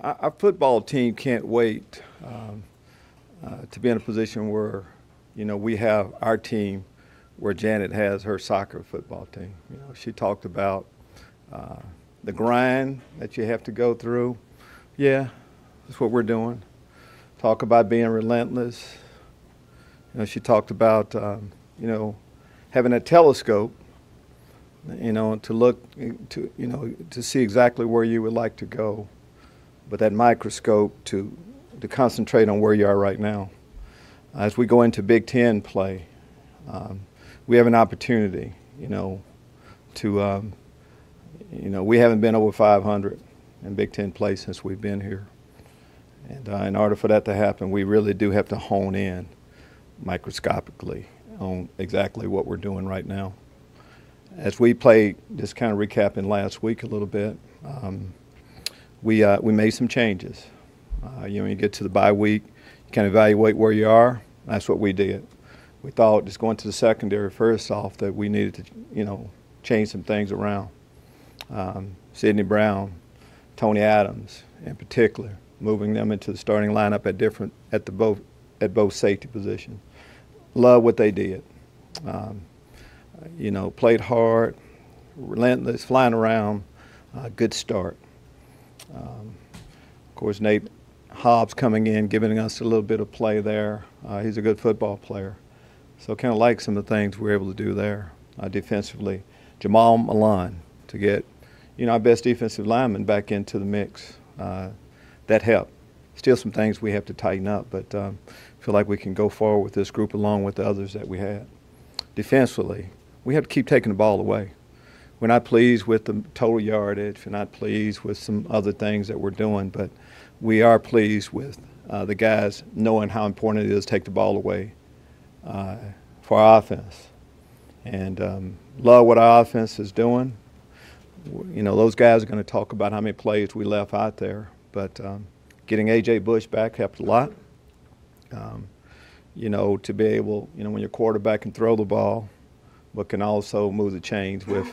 Our football team can't wait to be in a position where, we have our team where Janet has her soccer football team. She talked about the grind that you have to go through. Yeah, that's what we're doing. Talk about being relentless. She talked about, having a telescope, to look to see exactly where you would like to go, but that microscope to concentrate on where you are right now. As we go into Big Ten play, we have an opportunity, to, we haven't been over 500 in Big Ten play since we've been here. And in order for that to happen, we really do have to hone in microscopically on exactly what we're doing right now. As we played, just kind of recapping last week a little bit, we made some changes. You get to the bye week, you can evaluate where you are. That's what we did. We thought, just going to the secondary first off, that we needed to, change some things around. Sidney Brown, Tony Adams in particular, moving them into the starting lineup at both safety positions. Love what they did. Played hard, relentless, flying around, good start. Of course, Nate Hobbs coming in, giving us a little bit of play there. He's a good football player. So kind of like some of the things we were able to do there defensively. Jamal Milan to get, our best defensive lineman back into the mix. That helped. Still some things we have to tighten up, but feel like we can go forward with this group along with the others that we had. Defensively, we have to keep taking the ball away. We're not pleased with the total yardage. We're not pleased with some other things that we're doing, but we are pleased with the guys knowing how important it is to take the ball away for our offense. And love what our offense is doing. Those guys are going to talk about how many plays we left out there, but getting A.J. Bush back helped a lot. To be able, when your quarterback can throw the ball, but can also move the chains with,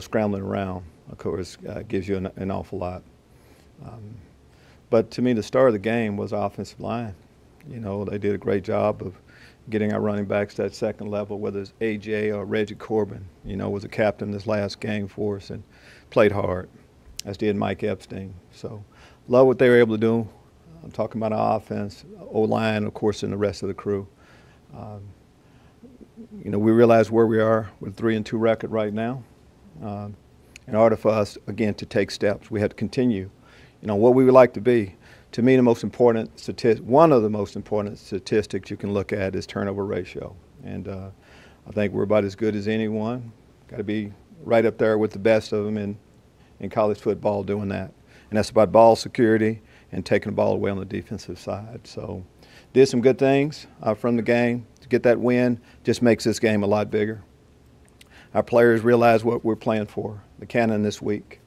scrambling around, of course, gives you an awful lot. But to me, the star of the game was our offensive line. They did a great job of getting our running backs to that second level, whether it's A.J. or Reggie Corbin, was a captain this last game for us and played hard, as did Mike Epstein. So love what they were able to do. I'm talking about our offense, O-line, of course, and the rest of the crew. We realize where we are with 3-2 record right now. In order for us, again, to take steps, we have to continue, what we would like to be. To me, one of the most important statistics you can look at is turnover ratio. And I think we're about as good as anyone. Got to be right up there with the best of them in college football doing that. And that's about ball security and taking the ball away on the defensive side. So did some good things from the game. To get that win just makes this game a lot bigger. Our players realize what we're playing for, the cannon this week.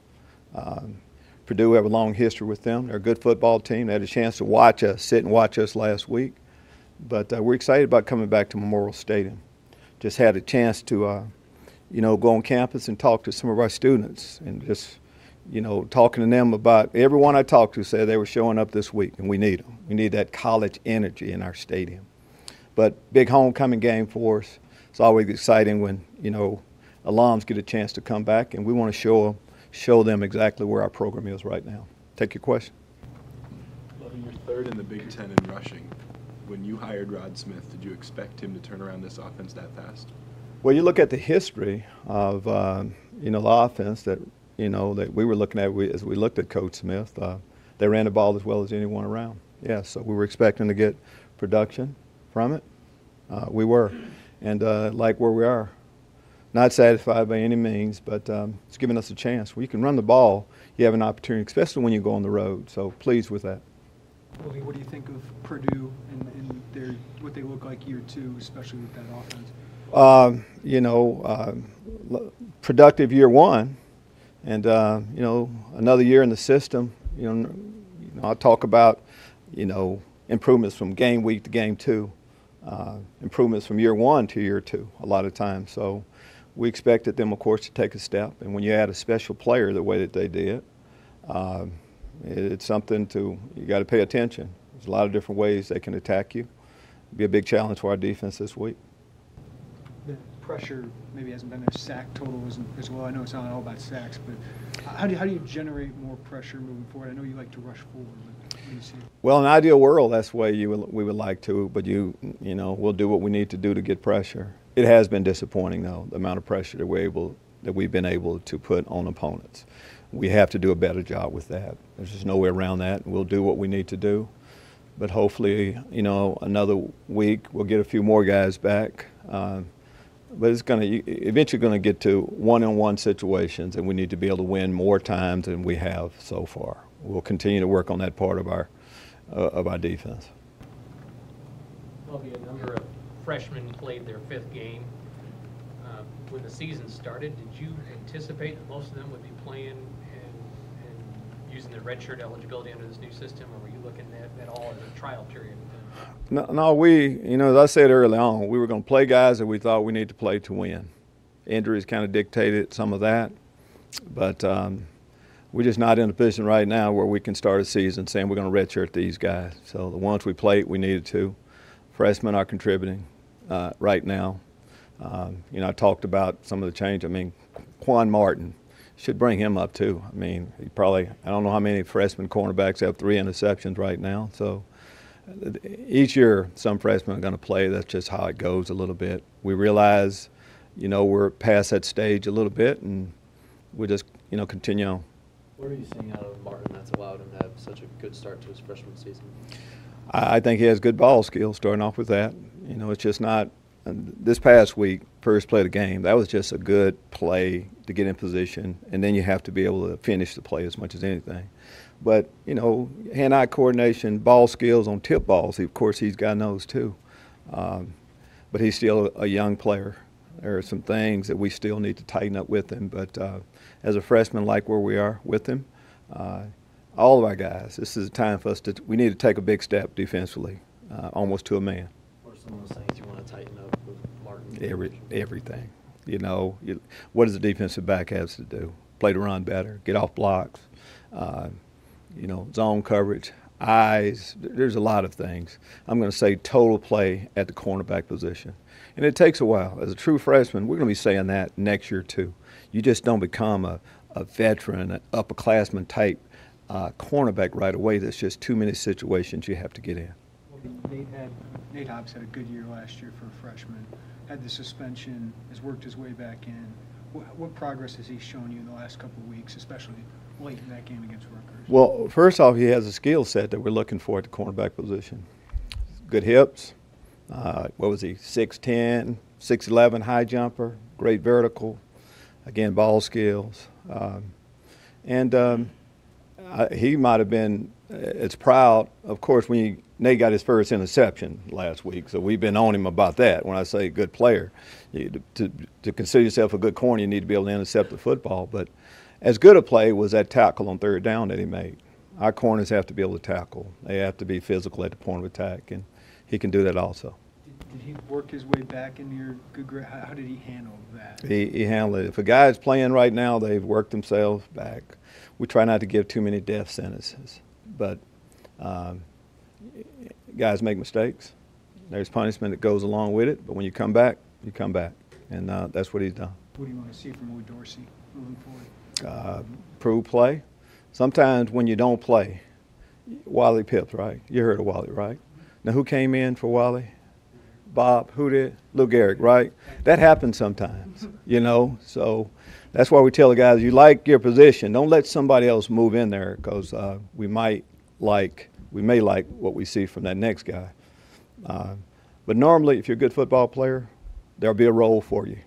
Purdue have a long history with them. They're a good football team. They had a chance to sit and watch us last week. But we're excited about coming back to Memorial Stadium. Just had a chance to, go on campus and talk to some of our students and just, talking to them about, everyone I talked to said they were showing up this week, and we need them. We need that college energy in our stadium. But big homecoming game for us. It's always exciting when, alums get a chance to come back, and we want to show them exactly where our program is right now. Take your question. Lovie, you're third in the Big Ten in rushing. When you hired Rod Smith, did you expect him to turn around this offense that fast? Well, you look at the history of, the offense that we were looking at as we looked at Coach Smith. They ran the ball as well as anyone around. Yeah, so we were expecting to get production from it. We were. And like where we are. Not satisfied by any means, but it's giving us a chance. When you can run the ball, you have an opportunity, especially when you go on the road. So pleased with that. Lovie, what do you think of Purdue and what they look like year two, especially with that offense? Productive year one, and another year in the system. I'll talk about improvements from game week to game two, improvements from year one to year two a lot of times. So we expected them, of course, to take a step. And when you add a special player the way that they did, It's something you got to pay attention. There's a lot of different ways they can attack you. It'll be a big challenge for our defense this week. The pressure maybe hasn't been there. Sack total isn't as well. I know it's not all about sacks, but how do you generate more pressure moving forward? I know you like to rush forward, but what do you see? Well, in an ideal world, that's the way we would like to, but you know, we'll do what we need to do to get pressure. It has been disappointing, though, the amount of pressure that we've been able to put on opponents. We have to do a better job with that. There's just no way around that. We'll do what we need to do, but hopefully, you know, another week we'll get a few more guys back. But it's eventually going to get to one-on-one situations, and we need to be able to win more times than we have so far. We'll continue to work on that part of our defense. Lovie, a number of freshmen played their 5th game. When the season started, did you anticipate that most of them would be playing and using their redshirt eligibility under this new system, or were you looking at all as a trial period? No, you know, as I said early on, we were going to play guys that we thought we needed to play to win. Injuries kind of dictated some of that, but we're just not in a position right now where we can start a season saying we're going to redshirt these guys. So the ones we played, we needed to. Freshmen are contributing right now. You know, I talked about some of the change. I mean, Quan Martin should bring him up too. I mean, I don't know how many freshman cornerbacks have 3 interceptions right now. So each year, some freshmen are going to play. That's just how it goes a little bit. We realize, you know, we're past that stage a little bit, and we just, you know, continue on. What are you seeing out of Martin that's allowed him to have such a good start to his freshman season? I think he has good ball skills, starting off with that. You know, it's just not this past week, first play of the game, that was just a good play to get in position, and then you have to be able to finish the play as much as anything. But, you know, hand-eye coordination, ball skills on tip balls, of course, he's got those too. But he's still a young player. There are some things that we still need to tighten up with him. But as a freshman, like where we are with him, all of our guys, this is a time for us we need to take a big step defensively, almost to a man. What are some of those things you want to tighten up with Martin? Everything. You know, what does the defensive back have to do? Play the run better, get off blocks, you know, zone coverage, eyes. There's a lot of things. I'm going to say total play at the cornerback position. And it takes a while. As a true freshman, we're going to be saying that next year too. You just don't become a veteran, an upperclassman type cornerback right away. There's just too many situations you have to get in. Nate Hobbs had a good year last year for a freshman. Had the suspension, has worked his way back in. What progress has he shown you in the last couple of weeks, especially late in that game against Rutgers? Well, first off, he has a skill set that we're looking for at the cornerback position. Good hips. What was he? 6'10", 6'11", high jumper, great vertical. Again, ball skills. He might have been as proud, of course, when Nate got his first interception last week, so we've been on him about that. When I say good player, to consider yourself a good corner, you need to be able to intercept the football. But as good a play was that tackle on 3rd down that he made. Our corners have to be able to tackle. They have to be physical at the point of attack, and he can do that also. Did he work his way back into your good grade? How did he handle that? He handled it. If a guy's playing right now, they've worked themselves back. We try not to give too many death sentences, but guys make mistakes. There's punishment that goes along with it, but when you come back, you come back, and that's what he's done. What do you want to see from Louis Dorsey moving forward? Prove play. Sometimes when you don't play, Wally Pips, right? You heard of Wally, right? Now who came in for Wally? Bob, who did? Lou Gehrig, right? That happens sometimes, you know. So that's why we tell the guys, you like your position. Don't let somebody else move in there, because we may like what we see from that next guy. But normally, if you're a good football player, there'll be a role for you.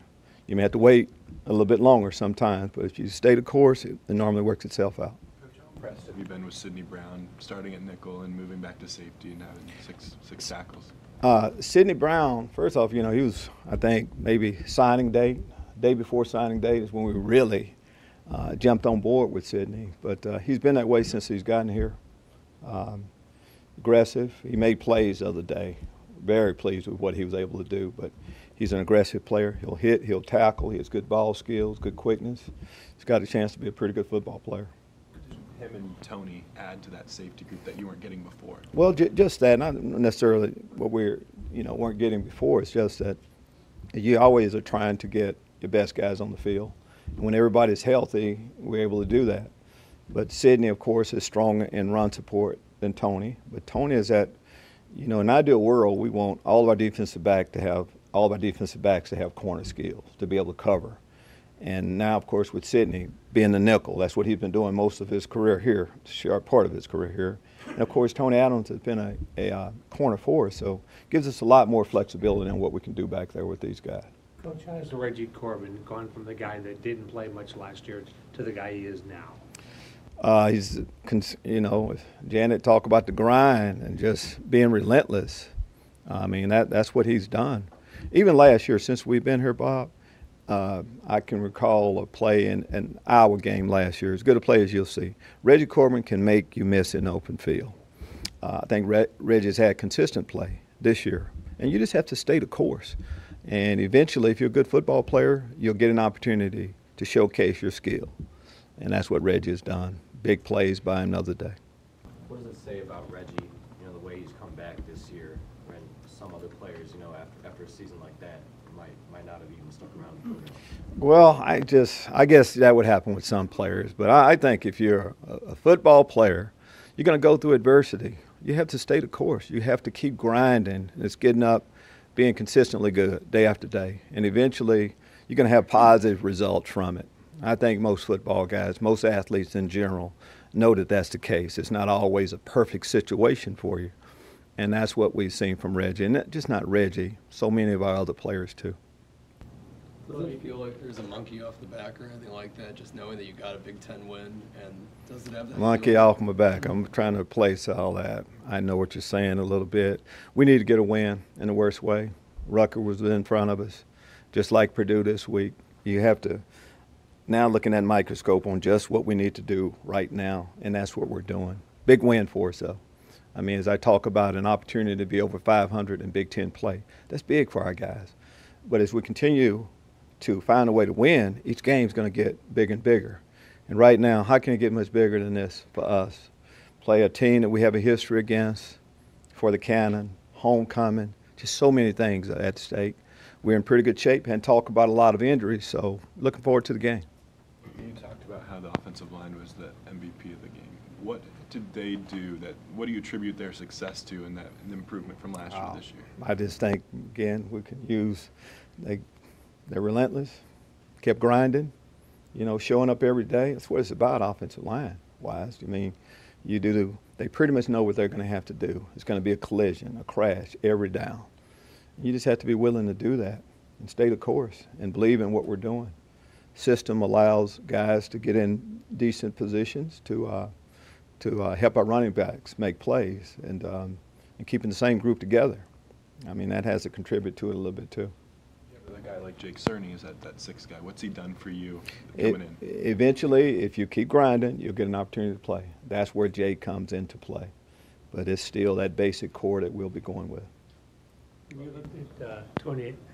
You may have to wait a little bit longer sometimes, but if you stay the course, it normally works itself out. How impressed have you been with Sidney Brown starting at nickel and moving back to safety and having six tackles? Sidney Brown, first off, you know, he was, I think, maybe day before signing date is when we really jumped on board with Sidney. But he's been that way since he's gotten here. Aggressive. He made plays the other day. Very pleased with what he was able to do. But he's an aggressive player. He'll hit, he'll tackle. He has good ball skills, good quickness. He's got a chance to be a pretty good football player. him and Tony add to that safety group that you weren't getting before? Well, just that, not necessarily what weren't getting before. It's just that you always are trying to get your best guys on the field. And when everybody's healthy, we're able to do that. But Sidney, of course, is stronger in run support than Tony. But Tony is at, in an ideal world, we want all of our defensive backs to have corner skills, to be able to cover. And now, of course, with Sidney being the nickel, that's what he's been doing most of his career here, part of his career here. And, of course, Tony Adams has been a corner for us, so gives us a lot more flexibility in what we can do back there with these guys. Coach, how's Reggie Corbin gone from the guy that didn't play much last year to the guy he is now? He's, Janet talk about the grind and just being relentless. I mean, that's what he's done. Even last year, since we've been here, Bob, I can recall a play in an Iowa game last year, as good a play as you'll see. Reggie Corbin can make you miss in the open field. I think Reggie's had consistent play this year, and you just have to stay the course. And eventually, if you're a good football player, you'll get an opportunity to showcase your skill. And that's what Reggie has done. Big plays by him the other day. What does it say about Reggie, the way he's come back this year when some other players, after a season like that, might not have even stuck around? Well, I guess that would happen with some players. But I think if you're a football player, you're going to go through adversity. You have to stay the course. You have to keep grinding. It's getting up, being consistently good day after day. And eventually, you're going to have positive results from it. I think most football guys, most athletes in general, know that that's the case. It's not always a perfect situation for you. And that's what we've seen from Reggie. And just not Reggie, so many of our other players too. Doesn't it feel like there's a monkey off the back or anything like that, just knowing that you got a Big Ten win? And does it have that monkey feeling? off my back? I'm trying to replace all that. I know what you're saying a little bit. We need to get a win in the worst way. Rucker was in front of us, just like Purdue this week. You have to now looking at microscope on just what we need to do right now, and that's what we're doing. Big win for us, though. I mean, as I talk about an opportunity to be over 500 in Big Ten play, that's big for our guys. But as we continue to find a way to win, each game's going to get bigger and bigger. And right now, how can it get much bigger than this for us? Play a team that we have a history against, for the Cannon, homecoming, just so many things at stake. We're in pretty good shape and talk about a lot of injuries, so looking forward to the game. You talked about how the offensive line was the MVP of the game. What did they do what do you attribute their success to in the improvement from last year to this year? I just think, again, we can use, they're relentless, kept grinding, showing up every day. That's what it's about, offensive line-wise. I mean, they pretty much know what they're going to have to do. It's going to be a collision, a crash every down. You just have to be willing to do that and stay the course and believe in what we're doing. System allows guys to get in decent positions to help our running backs make plays and keeping the same group together. I mean, that has to contribute to it a little bit too. Yeah, but a guy like Jake Cerny is that sixth guy. What's he done for you coming in? Eventually, if you keep grinding, you'll get an opportunity to play. That's where Jake comes into play. But it's still that basic core that we'll be going with. When you looked at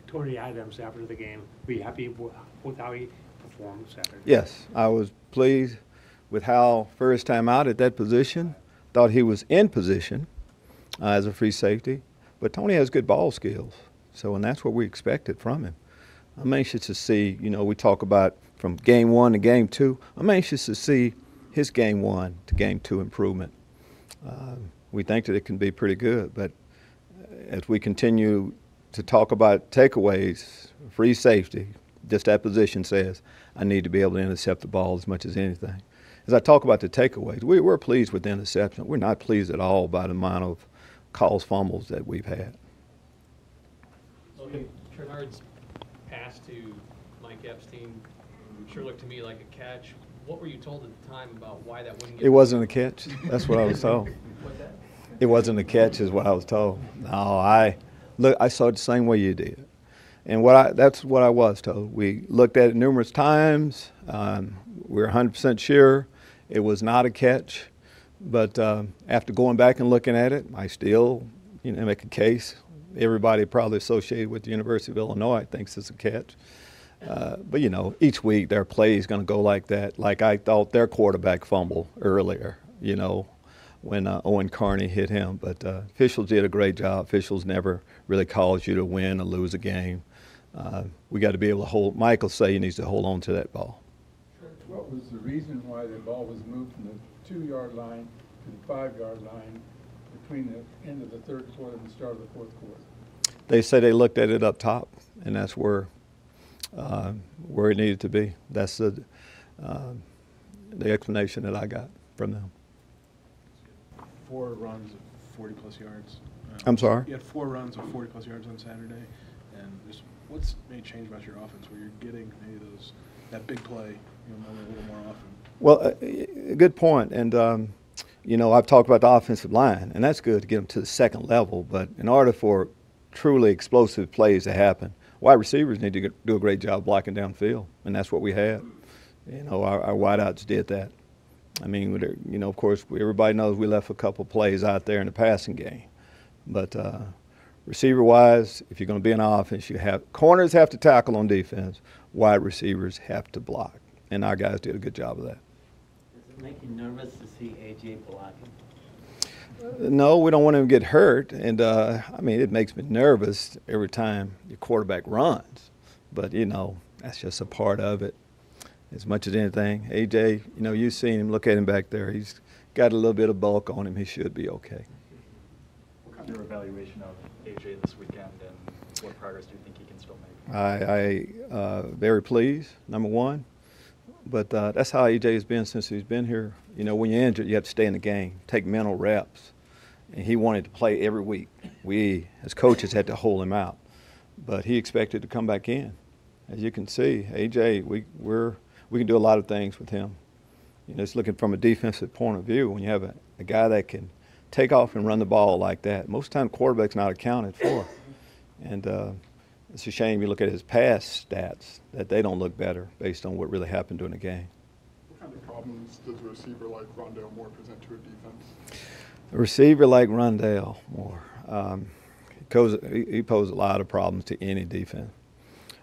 Tony Adams after the game, were you happy with how he performed Saturday? Yes, I was pleased with how first time out at that position, thought he was in position as a free safety. But Tony has good ball skills, and that's what we expected from him. I'm anxious to see, we talk about from game 1 to game 2. I'm anxious to see his game 1 to game 2 improvement. We think that it can be pretty good, but as we continue to talk about takeaways, free safety, just that position says I need to be able to intercept the ball as much as anything. As I talk about the takeaways, we're pleased with the interception. We're not pleased at all by the amount of calls fumbles that we've had. Logan, Trenard's pass to Mike Epstein sure looked to me like a catch. What were you told at the time about why that wouldn't get? It wasn't a catch. That's what I was told. What's that? It wasn't a catch is what I was told. No, I saw it the same way you did. And that's what I was told. We looked at it numerous times. We're 100% sure it was not a catch. But after going back and looking at it, I still make a case. Everybody probably associated with the University of Illinois thinks it's a catch. But, you know, each week their play is going to go like that. Like I thought their quarterback fumbled earlier, you know, when Owen Carney hit him. But officials did a great job. Officials never really cause you to win or lose a game. We got to be able to hold. Michael say he needs to hold on to that ball. What was the reason why the ball was moved from the 2-yard line to the 5-yard line between the end of the third quarter and the start of the fourth quarter? They say they looked at it up top, and that's where it needed to be. That's the explanation that I got from them. 4 runs of 40-plus yards. I'm sorry? You had 4 runs of 40-plus yards on Saturday, and just what's made change about your offense where you're getting maybe that big play, you know, a little more often? Well, good point. And you know, I've talked about the offensive line, and that's good to get them to the second level. But in order for truly explosive plays to happen, wide receivers need to do a great job blocking downfield, and that's what we had. You know, our wideouts did that. I mean, you know, of course, everybody knows we left a couple plays out there in the passing game. But receiver-wise, if you're going to be in offense, corners have to tackle on defense. Wide receivers have to block, and our guys did a good job of that. Does it make you nervous to see A.J. blocking? No, we don't want him to get hurt, and I mean, it makes me nervous every time your quarterback runs. But, you know, that's just a part of it. As much as anything, A.J., you know, you've seen him. Look at him back there. He's got a little bit of bulk on him. He should be okay. What kind of your evaluation of A.J. this weekend, and what progress do you think he can still make? I very pleased, number one. But that's how A.J. has been since he's been here. You know, when you're injured, you have to stay in the game, take mental reps. And he wanted to play every week. We, as coaches, had to hold him out. But he expected to come back in. As you can see, A.J., we can do a lot of things with him. You know, it's looking from a defensive point of view. When you have a guy that can take off and run the ball like that, most of the time quarterback's not accounted for. And it's a shame you look at his pass stats that they don't look better based on what really happened during the game. What kind of problems does a receiver like Rondale Moore present to a defense? A receiver like Rondale Moore, he poses a lot of problems to any defense.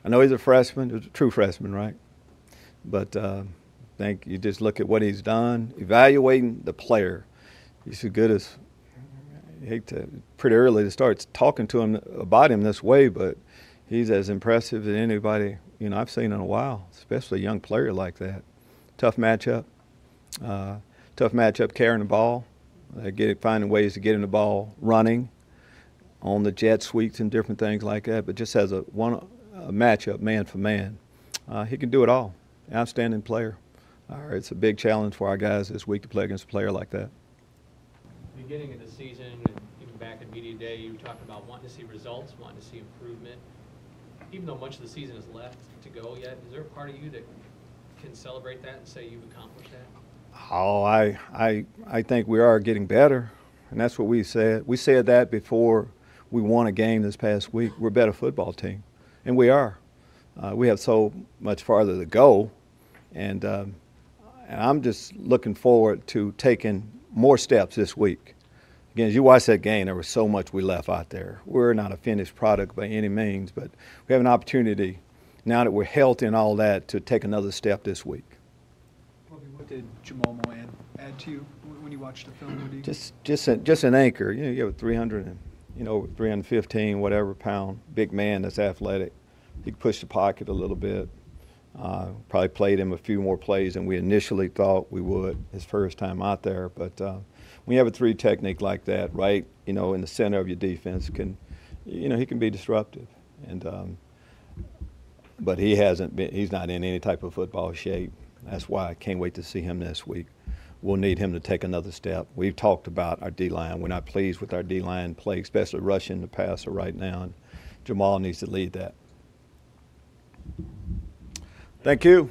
I know he's a freshman, he's a true freshman, right? But I think you just look at what he's done, evaluating the player. He's as good as, I hate to, pretty early to start talking to him about him this way, but he's as impressive as anybody, you know, I've seen in a while, especially a young player like that. Tough matchup carrying the ball, finding ways to get him the ball running on the jet sweeps and different things like that, but just as a matchup, man for man, he can do it all. Outstanding player. It's a big challenge for our guys this week to play against a player like that. Beginning of the season, and even back at Media Day, you talked about wanting to see results, wanting to see improvement. Even though much of the season is left to go yet, is there a part of you that can celebrate that and say you've accomplished that? Oh, I think we are getting better, and that's what we said. We said that before we won a game this past week. We're a better football team, and we are. We have so much farther to go, and I'm just looking forward to taking more steps this week. Again, as you watch that game, there was so much we left out there. We're not a finished product by any means, but we have an opportunity, now that we're healthy and all that, to take another step this week. Lovie, what did Jamal Moran add to you when you watched the film? Just an anchor. You know, you have a 315, whatever pound, big man that's athletic. He could push the pocket a little bit. Probably played him a few more plays than we initially thought we would his first time out there. But when you have a 3 technique like that, right, you know, in the center of your defense, he can be disruptive. And but he's not in any type of football shape. That's why I can't wait to see him this week. We'll need him to take another step. We've talked about our D-line. We're not pleased with our D-line play, especially rushing the passer right now. And Jamal needs to lead that. Thank you.